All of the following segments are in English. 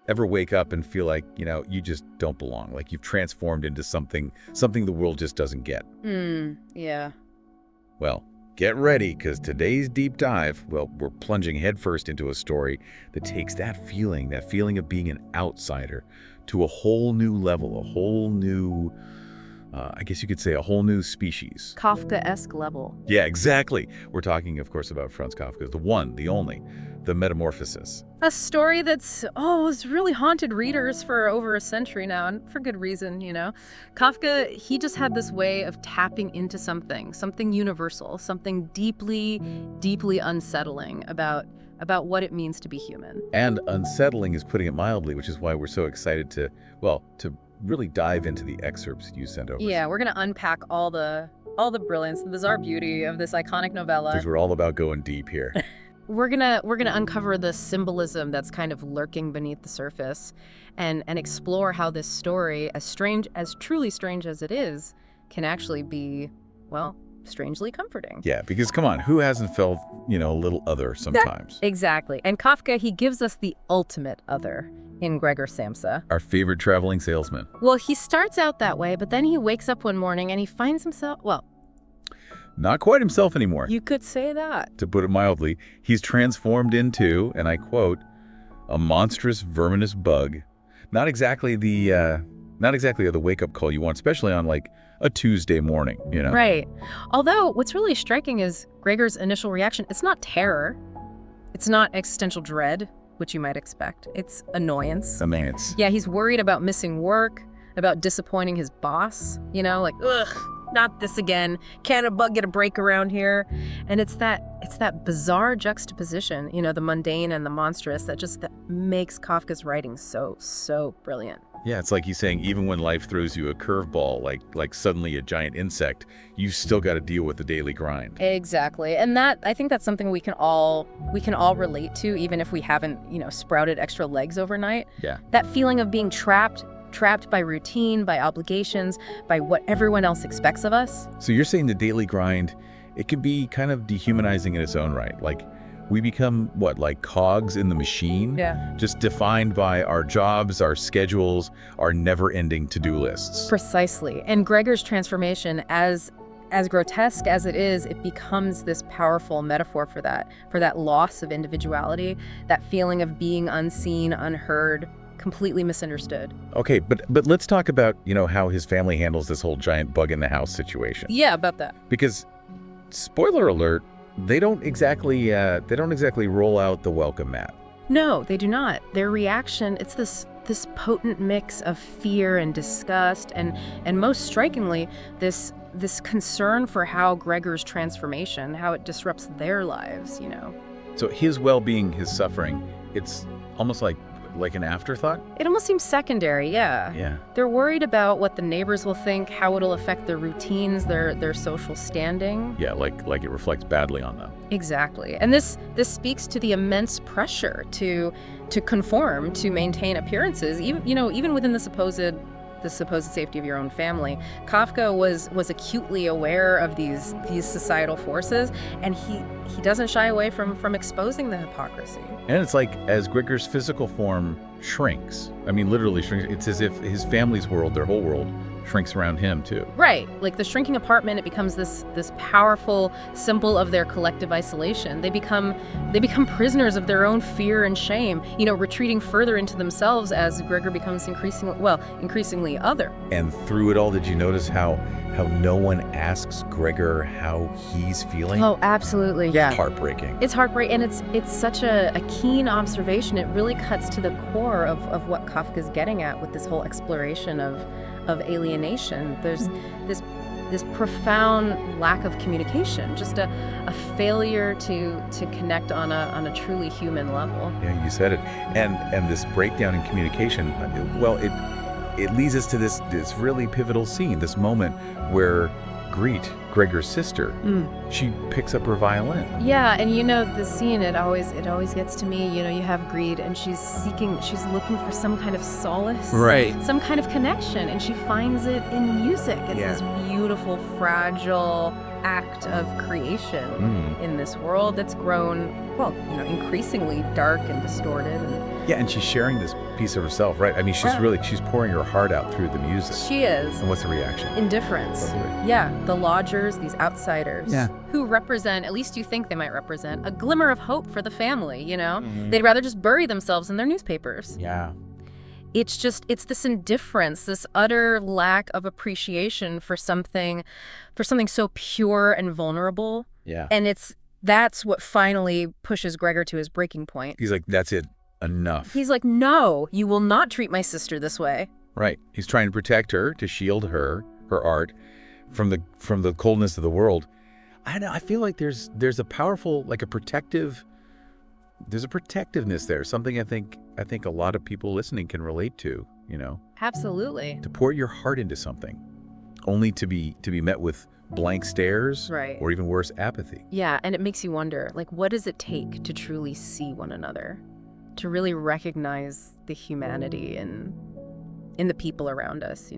Ever wake up and feel like, you just don't belong, like you've transformed into something the world just doesn't get? Yeah. Well, get ready, because today's deep dive, well, we're plunging headfirst into a story that takes that feeling of being an outsider to a whole new level, a whole new, I guess you could say a whole new species. Kafka-esque level. Yeah, exactly. We're talking, of course, about Franz Kafka, the one, the only, the Metamorphosis. A story that's, has really haunted readers for over a century now, and for good reason, Kafka, he just had this way of tapping into something universal, something deeply, deeply unsettling about what it means to be human. And unsettling is putting it mildly, which is why we're so excited to really dive into the excerpts you sent over. Yeah, we're going to unpack all the brilliance, the bizarre beauty of this iconic novella. Because we're all about going deep here. We're gonna uncover the symbolism that's kind of lurking beneath the surface, and explore how this story, as truly strange as it is, can actually be, well, strangely comforting. Yeah, because come on, who hasn't felt, a little other sometimes? Exactly. And Kafka, he gives us the ultimate other in Gregor Samsa. Our favorite traveling salesman. Well, he starts out that way, but then he wakes up one morning and he finds himself, not quite himself anymore. You could say that. To put it mildly, he's transformed into, and I quote, a monstrous verminous bug. Not exactly the wake-up call you want, especially on like a Tuesday morning, Right. Although what's really striking is Gregor's initial reaction. It's not terror. It's not existential dread, which you might expect. It's annoyance. Annoyance. Yeah, he's worried about missing work, about disappointing his boss, like, ugh, not this again. Can't a bug get a break around here? And it's that bizarre juxtaposition, the mundane and the monstrous, that makes Kafka's writing so brilliant. Yeah, it's like he's saying even when life throws you a curveball, like suddenly a giant insect, you still got to deal with the daily grind. Exactly. And I think that's something we can all relate to, even if we haven't, sprouted extra legs overnight. Yeah. That feeling of being trapped by routine, by obligations, by what everyone else expects of us. So you're saying the daily grind, it can be kind of dehumanizing in its own right. Like we become like cogs in the machine? Yeah. Just defined by our jobs, our schedules, our never-ending to-do lists. Precisely. And Gregor's transformation, as grotesque as it is, it becomes this powerful metaphor for that loss of individuality, that feeling of being unseen, unheard, completely misunderstood. Okay, but let's talk about, how his family handles this whole giant bug in the house situation. Yeah, about that. Because, spoiler alert, they don't exactly roll out the welcome mat. No, they do not. Their reaction, it's this potent mix of fear and disgust, and most strikingly, this concern for how Gregor's transformation, how it disrupts their lives, So his well-being, his suffering, it's almost like an afterthought? It almost seems secondary, yeah. Yeah. They're worried about what the neighbors will think, how it'll affect their routines, their social standing. Yeah, like it reflects badly on them. Exactly. And this speaks to the immense pressure to conform, to maintain appearances, even within the supposed safety of your own family. Kafka was acutely aware of these societal forces, and he doesn't shy away from exposing the hypocrisy. And it's like as Gregor's physical form shrinks, I mean literally shrinks, it's as if his family's world, their whole world, shrinks around him too. Right. Like the shrinking apartment, it becomes this powerful symbol of their collective isolation. They become prisoners of their own fear and shame, retreating further into themselves as Gregor becomes increasingly other. And through it all, did you notice how no one asks Gregor how he's feeling? Oh, absolutely. Yeah. Heartbreaking. It's heartbreaking, and it's such a keen observation. It really cuts to the core of what Kafka's getting at with this whole exploration of alienation. There's this profound lack of communication, just a failure to connect on a truly human level. Yeah, you said it. And this breakdown in communication, well, it leads us to this really pivotal scene, this moment where Greet, Gregor's sister, she picks up her violin. Yeah, and the scene, it always gets to me. You have Greed, and she's looking for some kind of solace, Right. some kind of connection, and she finds it in music. It's this beautiful, fragile act of creation in this world that's grown, increasingly dark and distorted. Yeah, and she's sharing this piece of herself, right? I mean, she's pouring her heart out through the music. She is. And what's the reaction? Indifference. Lovely. Yeah, the lodgers, these outsiders, who represent, at least you think they might represent, a glimmer of hope for the family, They'd rather just bury themselves in their newspapers. Yeah. It's this indifference, this utter lack of appreciation for something so pure and vulnerable. Yeah. And that's what finally pushes Gregor to his breaking point. He's like, that's it. Enough. He's like, no, you will not treat my sister this way. Right. He's trying to protect her, to shield her art from the coldness of the world. I feel like there's a powerful, like there's a protectiveness there. Something I think a lot of people listening can relate to, Absolutely. To pour your heart into something, only to be met with blank stares, right, or even worse, apathy. Yeah, and it makes you wonder, like, what does it take to truly see one another? To really recognize the humanity in the people around us,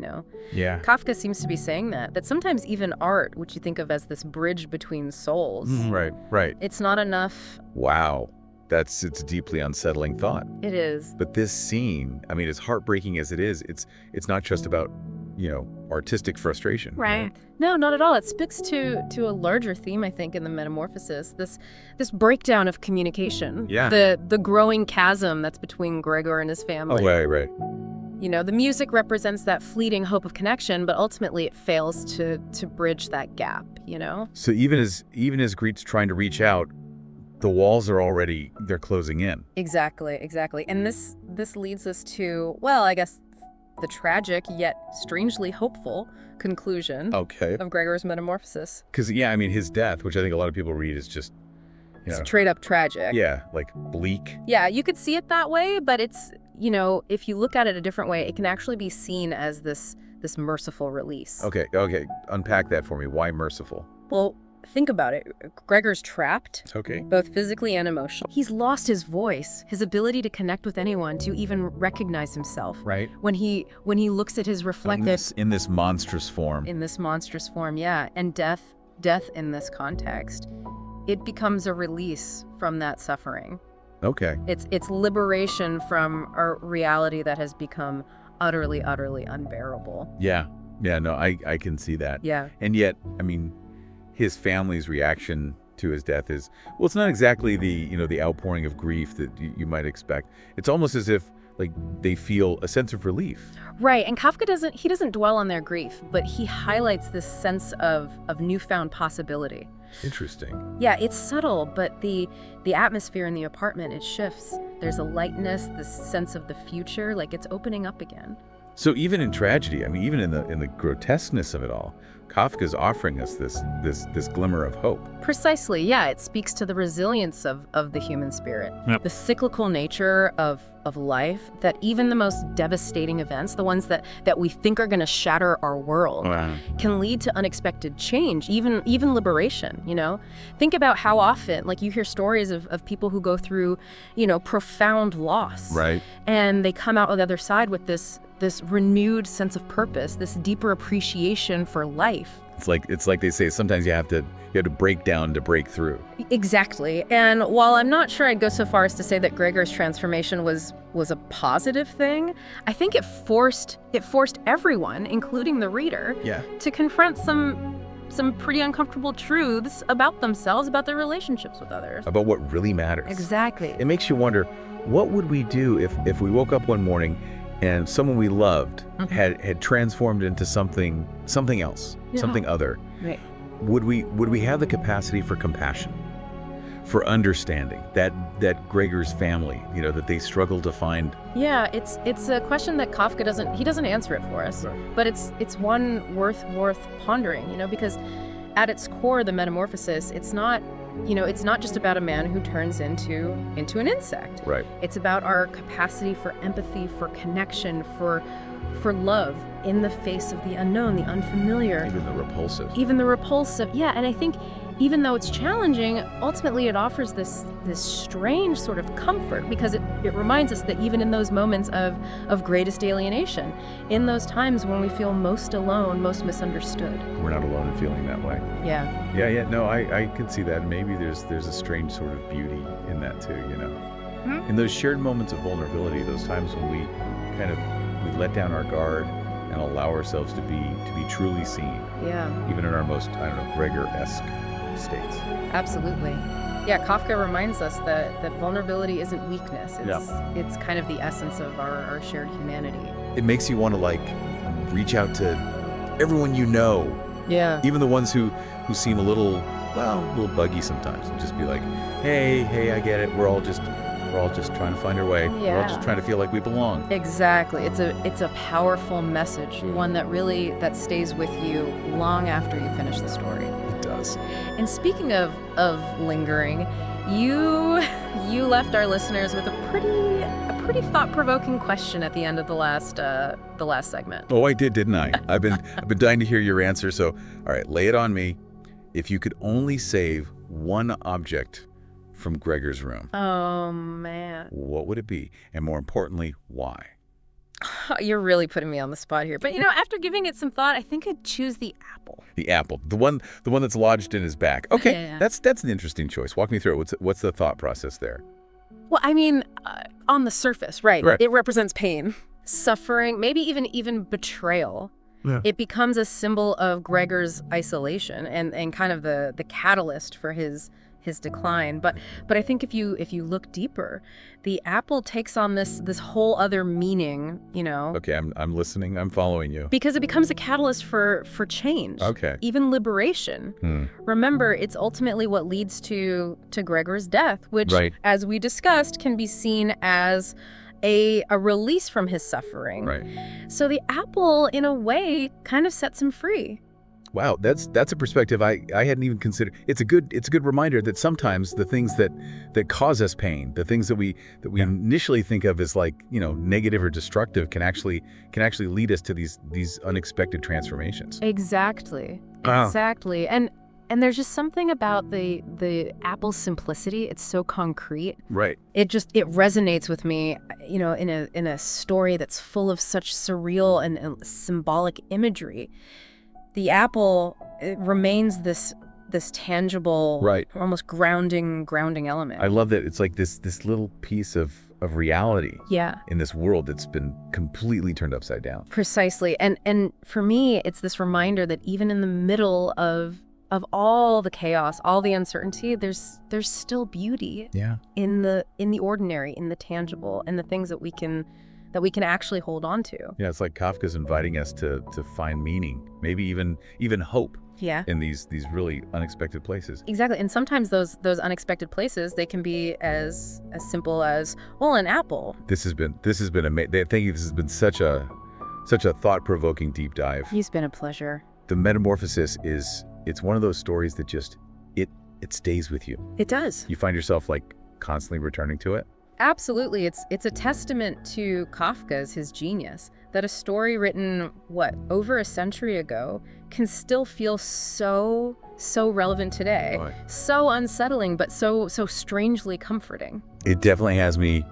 Yeah. Kafka seems to be saying that sometimes even art, which you think of as this bridge between souls, Right. it's not enough. Wow. It's a deeply unsettling thought. It is. But this scene, I mean, as heartbreaking as it is, it's not just about, artistic frustration. Right. No, not at all. It speaks to a larger theme, I think, in the Metamorphosis. This breakdown of communication. Yeah. The growing chasm that's between Gregor and his family. Oh, right. The music represents that fleeting hope of connection, but ultimately it fails to bridge that gap, So even as Greet's trying to reach out, the walls are they're closing in. Exactly. And this leads us to, well, I guess, the tragic yet strangely hopeful conclusion of Gregor's Metamorphosis. Because, his death, which I think a lot of people read, is just, straight up tragic. Yeah, like bleak. Yeah, you could see it that way, but it's, if you look at it a different way, it can actually be seen as this merciful release. Okay. Unpack that for me. Why merciful? Well, think about it. Gregor's trapped, Okay. both physically and emotionally. He's lost his voice, his ability to connect with anyone, to even recognize himself. Right. When he looks at his reflected In this monstrous form. Yeah. And death in this context, it becomes a release from that suffering. Okay. It's liberation from a reality that has become utterly unbearable. Yeah. No, I can see that. Yeah. And yet, his family's reaction to his death is, well, it's not exactly the outpouring of grief that you might expect. It's almost as if, like, they feel a sense of relief. Right, and Kafka doesn't dwell on their grief, but he highlights this sense of newfound possibility. Interesting. Yeah, it's subtle, but the atmosphere in the apartment, it shifts. There's a lightness, this sense of the future, like it's opening up again. So even in tragedy, even in the grotesqueness of it all, Kafka's offering us this glimmer of hope. Precisely, yeah. It speaks to the resilience of the human spirit. Yep. The cyclical nature of life, that even the most devastating events, the ones that we think are going to shatter our world, can lead to unexpected change, even liberation, Think about how often, like, you hear stories of people who go through, profound loss. Right. And they come out on the other side with this renewed sense of purpose, this deeper appreciation for life. It's like they say, sometimes you have to break down to break through. Exactly. And while I'm not sure I'd go so far as to say that Gregor's transformation was a positive thing, I think it forced everyone, including the reader, to confront some pretty uncomfortable truths about themselves, about their relationships with others. About what really matters. Exactly. It makes you wonder, what would we do if we woke up one morning and someone we loved had transformed into something else, something other? Right. Would we have the capacity for compassion, for understanding that Gregor's family, that they struggle to find? Yeah, it's a question that Kafka doesn't answer it for us, right. But it's one worth pondering, because at its core, the Metamorphosis, it's not just about a man who turns into an insect. Right. It's about our capacity for empathy, for connection, for love, in the face of the unknown, the unfamiliar. Even the repulsive. Even the repulsive, yeah. And I think even though it's challenging, ultimately it offers this strange sort of comfort, because it reminds us that even in those moments of greatest alienation, in those times when we feel most alone, most misunderstood. We're not alone in feeling that way. Yeah. Yeah. No, I can see that. Maybe there's a strange sort of beauty in that too, you know. In those shared moments of vulnerability, those times when we we let down our guard and allow ourselves to be truly seen. Yeah. Even in our most, Gregor-esque states. Absolutely. Yeah, Kafka reminds us that vulnerability isn't weakness. It's kind of the essence of our shared humanity. It makes you want to reach out to everyone you know. Yeah. Even the ones who seem a little buggy sometimes, and just be like, hey, I get it. We're all just trying to find our way. Yeah. We're all just trying to feel like we belong. Exactly. It's a powerful message, one that stays with you long after you finish the story. It does. And speaking of lingering, you left our listeners with a pretty thought-provoking question at the end of the last segment. Oh, I did, didn't I? I've been dying to hear your answer. So, all right, lay it on me. If you could only save one object from Gregor's room, oh man, what would it be? And more importantly, why? You're really putting me on the spot here. But after giving it some thought, I think I'd choose the apple. The apple, the one that's lodged in his back. Okay, Yeah. that's an interesting choice. Walk me through it. What's the thought process there? Well, I mean, on the surface, right? Right. It represents pain, suffering, maybe even betrayal. Yeah. It becomes a symbol of Gregor's isolation and kind of the catalyst for his decline. But I think if you look deeper, the apple takes on this whole other meaning, Okay, I'm listening. I'm following you. because it becomes a catalyst for change. Okay. Even liberation. Remember, it's ultimately what leads to Gregor's death, which, Right. as we discussed, can be seen as a release from his suffering. Right. So the apple, in a way, kind of sets him free. Wow, that's a perspective I hadn't even considered. It's a good reminder that sometimes the things that cause us pain, the things that we initially think of as negative or destructive, can actually lead us to these unexpected transformations. Exactly. Wow. Exactly. And there's just something about the apple's simplicity. It's so concrete. Right. It resonates with me, in a story that's full of such surreal and symbolic imagery. The apple, it remains this tangible, Right. almost grounding element. I love that it's like this little piece of reality Yeah. in this world that's been completely turned upside down. Precisely. And for me, it's this reminder that even in the middle of all the chaos, all the uncertainty, there's still beauty Yeah. in the ordinary, in the tangible, and the things that we can actually hold on to. Yeah, it's like Kafka's inviting us to find meaning, maybe even hope Yeah. in these really unexpected places. Exactly. And sometimes those unexpected places, they can be as simple as, well, an apple. This has been amazing. Thank you. This has been such a thought-provoking deep dive. It's been a pleasure. The Metamorphosis it's one of those stories that just it stays with you. It does. You find yourself constantly returning to it. Absolutely. It's a testament to his genius, that a story written, over a century ago can still feel so relevant today. Right. So unsettling, but so strangely comforting. It definitely has me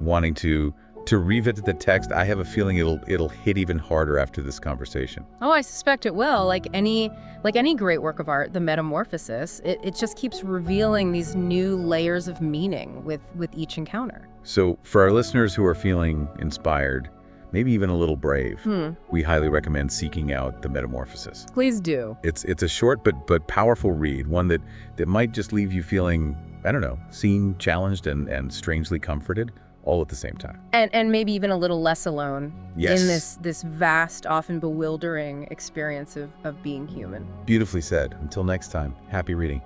wanting to revisit the text. I have a feeling it'll hit even harder after this conversation. Oh, I suspect it will. Like any great work of art, the Metamorphosis, it just keeps revealing these new layers of meaning with each encounter. So for our listeners who are feeling inspired, maybe even a little brave, we highly recommend seeking out The Metamorphosis. Please do. It's a short but powerful read, one that might just leave you feeling, seen, challenged, and strangely comforted, all at the same time. And maybe even a little less alone. Yes. In this vast, often bewildering experience of being human. Beautifully said. Until next time, happy reading.